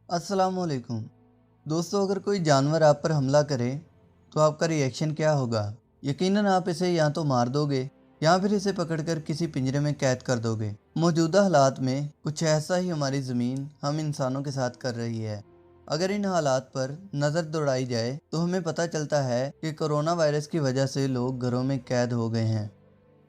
अस्सलामुअलैकुम दोस्तों, अगर कोई जानवर आप पर हमला करे तो आपका रिएक्शन क्या होगा। यकीनन आप इसे या तो मार दोगे या फिर इसे पकड़कर किसी पिंजरे में कैद कर दोगे। मौजूदा हालात में कुछ ऐसा ही हमारी ज़मीन हम इंसानों के साथ कर रही है। अगर इन हालात पर नज़र दौड़ाई जाए तो हमें पता चलता है कि कोरोना वायरस की वजह से लोग घरों में कैद हो गए हैं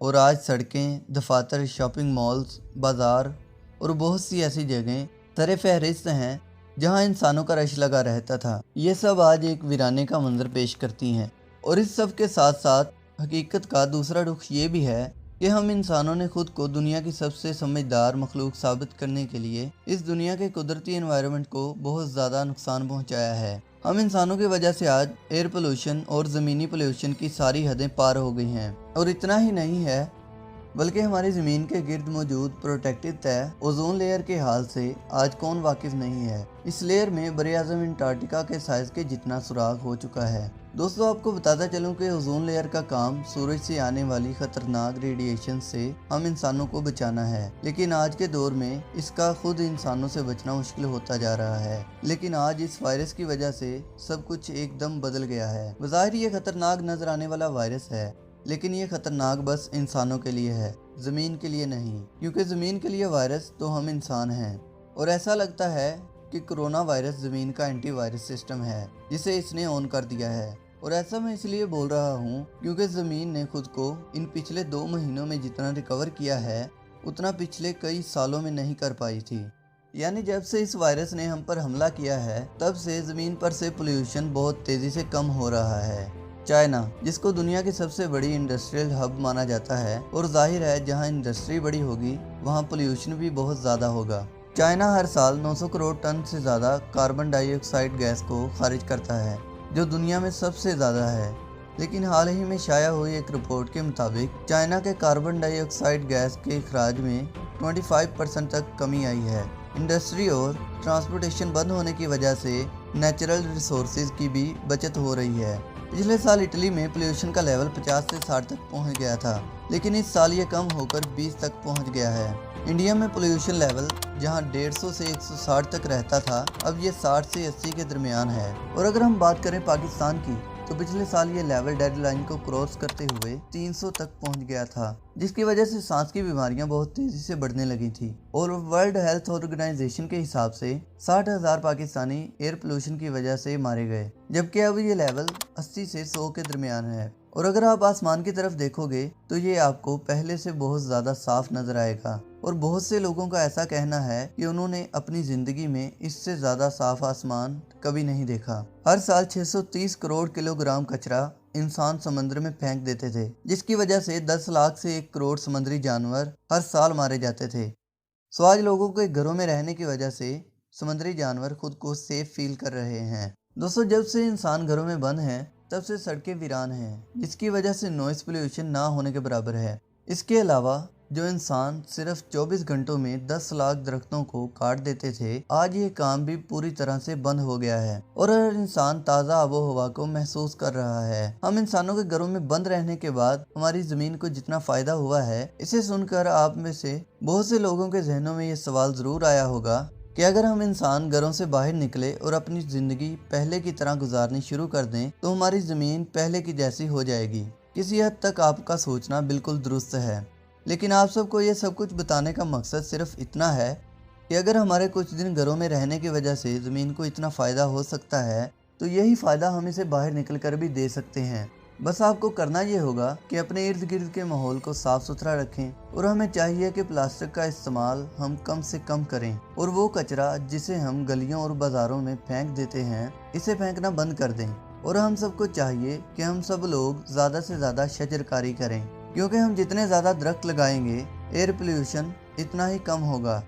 और आज सड़कें, दफातर, शॉपिंग मॉल्स, बाज़ार और बहुत सी ऐसी जगहें सरे फहरिस्त हैं जहां इंसानों का रश लगा रहता था। ये सब आज एक वीराने का मंजर पेश करती हैं। और इस सब के साथ साथ हकीकत का दूसरा रुख ये भी है कि हम इंसानों ने खुद को दुनिया की सबसे समझदार मखलूक साबित करने के लिए इस दुनिया के कुदरती एनवायरनमेंट को बहुत ज़्यादा नुकसान पहुंचाया है। हम इंसानों की वजह से आज एयर पोल्यूशन और ज़मीनी पोल्यूशन की सारी हदें पार हो गई हैं। और इतना ही नहीं है बल्कि हमारी ज़मीन के गिर्द मौजूद प्रोटेक्टिव तह ओजोन लेयर के हाल से आज कौन वाकिफ नहीं है। इस लेयर में बरे-आज़म अंटार्कटिका के साइज के जितना सुराख हो चुका है। दोस्तों, आपको बताता चलूं कि ओजोन लेयर का काम सूरज से आने वाली खतरनाक रेडिएशन से हम इंसानों को बचाना है, लेकिन आज के दौर में इसका खुद इंसानों से बचना मुश्किल होता जा रहा है। लेकिन आज इस वायरस की वजह से सब कुछ एकदम बदल गया है। बज़ाहिर ये खतरनाक नजर आने वाला वायरस है, लेकिन ये खतरनाक बस इंसानों के लिए है, ज़मीन के लिए नहीं। क्योंकि ज़मीन के लिए वायरस तो हम इंसान हैं। और ऐसा लगता है कि कोरोना वायरस ज़मीन का एंटी वायरस सिस्टम है जिसे इसने ऑन कर दिया है। और ऐसा मैं इसलिए बोल रहा हूँ क्योंकि ज़मीन ने खुद को इन पिछले 2 महीनों में जितना रिकवर किया है उतना पिछले कई सालों में नहीं कर पाई थी। यानी जब से इस वायरस ने हम पर हमला किया है तब से ज़मीन पर से पोल्यूशन बहुत तेज़ी से कम हो रहा है। चाइना, जिसको दुनिया की सबसे बड़ी इंडस्ट्रियल हब माना जाता है, और जाहिर है जहां इंडस्ट्री बड़ी होगी वहां पोल्यूशन भी बहुत ज़्यादा होगा। चाइना हर साल 900 करोड़ टन से ज़्यादा कार्बन डाइऑक्साइड गैस को खारिज करता है, जो दुनिया में सबसे ज़्यादा है। लेकिन हाल ही में शाया हुई एक रिपोर्ट के मुताबिक चाइना के कार्बन डाइऑक्साइड गैस के अखराज में 25% तक कमी आई है। इंडस्ट्री और ट्रांसपोर्टेशन बंद होने की वजह से नेचुरल रिसोर्सेज की भी बचत हो रही है। पिछले साल इटली में पोल्यूशन का लेवल 50 से 60 तक पहुंच गया था, लेकिन इस साल ये कम होकर 20 तक पहुंच गया है। इंडिया में पोल्यूशन लेवल जहां 150 से 160 तक रहता था, अब ये 60 से 80 के दरमियान है। और अगर हम बात करें पाकिस्तान की, तो पिछले साल ये लेवल डेडलाइन को क्रॉस करते हुए 300 तक पहुंच गया था, जिसकी वजह से सांस की बीमारियां बहुत तेजी से बढ़ने लगी थी। और वर्ल्ड हेल्थ ऑर्गेनाइजेशन के हिसाब से 60,000 पाकिस्तानी एयर पोल्यूशन की वजह से मारे गए, जबकि अब ये लेवल 80 से 100 के दरमियान है। और अगर आप आसमान की तरफ देखोगे तो ये आपको पहले से बहुत ज़्यादा साफ नजर आएगा। और बहुत से लोगों का ऐसा कहना है कि उन्होंने अपनी ज़िंदगी में इससे ज़्यादा साफ आसमान कभी नहीं देखा। हर साल 630 करोड़ किलोग्राम कचरा इंसान समंदर में फेंक देते थे, जिसकी वजह से 10 लाख से 1 करोड़ समुद्री जानवर हर साल मारे जाते थे। सो आज लोगों के घरों में रहने की वजह से समुद्री जानवर खुद को सेफ फील कर रहे हैं। दोस्तों, जब से इंसान घरों में बंद हैं तब से सड़कें वीरान हैं, जिसकी वजह से नॉइस पोल्यूशन ना होने के बराबर है। इसके अलावा जो इंसान सिर्फ 24 घंटों में 10 लाख दरख्तों को काट देते थे, आज ये काम भी पूरी तरह से बंद हो गया है और हर इंसान ताज़ा आबो हवा को महसूस कर रहा है। हम इंसानों के घरों में बंद रहने के बाद हमारी ज़मीन को जितना फ़ायदा हुआ है, इसे सुनकर आप में से बहुत से लोगों के जहनों में ये सवाल ज़रूर आया होगा कि अगर हम इंसान घरों से बाहर निकले और अपनी ज़िंदगी पहले की तरह गुजारनी शुरू कर दें तो हमारी ज़मीन पहले की जैसी हो जाएगी। किसी हद तक आपका सोचना बिल्कुल दुरुस्त है, लेकिन आप सबको ये सब कुछ बताने का मकसद सिर्फ इतना है कि अगर हमारे कुछ दिन घरों में रहने की वजह से ज़मीन को इतना फ़ायदा हो सकता है तो यही फ़ायदा हम इसे बाहर निकल कर भी दे सकते हैं। बस आपको करना ये होगा कि अपने इर्द गिर्द के माहौल को साफ़ सुथरा रखें और हमें चाहिए कि प्लास्टिक का इस्तेमाल हम कम से कम करें और वो कचरा जिसे हम गलियों और बाज़ारों में फेंक देते हैं, इसे फेंकना बंद कर दें। और हम सबको चाहिए कि हम सब लोग ज़्यादा से ज़्यादा शजरकारी करें, क्योंकि हम जितने ज़्यादा दरख्त लगाएंगे एयर पोल्यूशन इतना ही कम होगा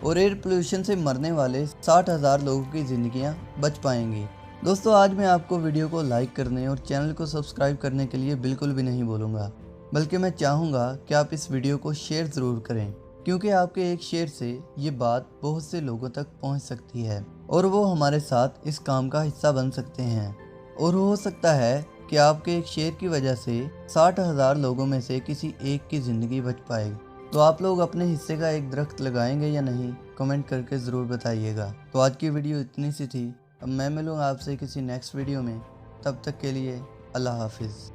और एयर पोल्यूशन से मरने वाले 60,000 लोगों की ज़िंदगियां बच पाएंगी। दोस्तों, आज मैं आपको वीडियो को लाइक करने और चैनल को सब्सक्राइब करने के लिए बिल्कुल भी नहीं बोलूँगा, बल्कि मैं चाहूँगा कि आप इस वीडियो को शेयर ज़रूर करें, क्योंकि आपके एक शेयर से ये बात बहुत से लोगों तक पहुँच सकती है और वो हमारे साथ इस काम का हिस्सा बन सकते हैं। और हो सकता है कि आपके एक शेयर की वजह से 60,000 लोगों में से किसी एक की ज़िंदगी बच पाए। तो आप लोग अपने हिस्से का एक दरख्त लगाएंगे या नहीं, کمنٹ کر کے ضرور بتائیے گا۔ تو آج کی ویڈیو اتنی سی تھی، اب میں ملوں گا آپ سے کسی نیکسٹ ویڈیو میں، تب تک کے لیے اللہ حافظ۔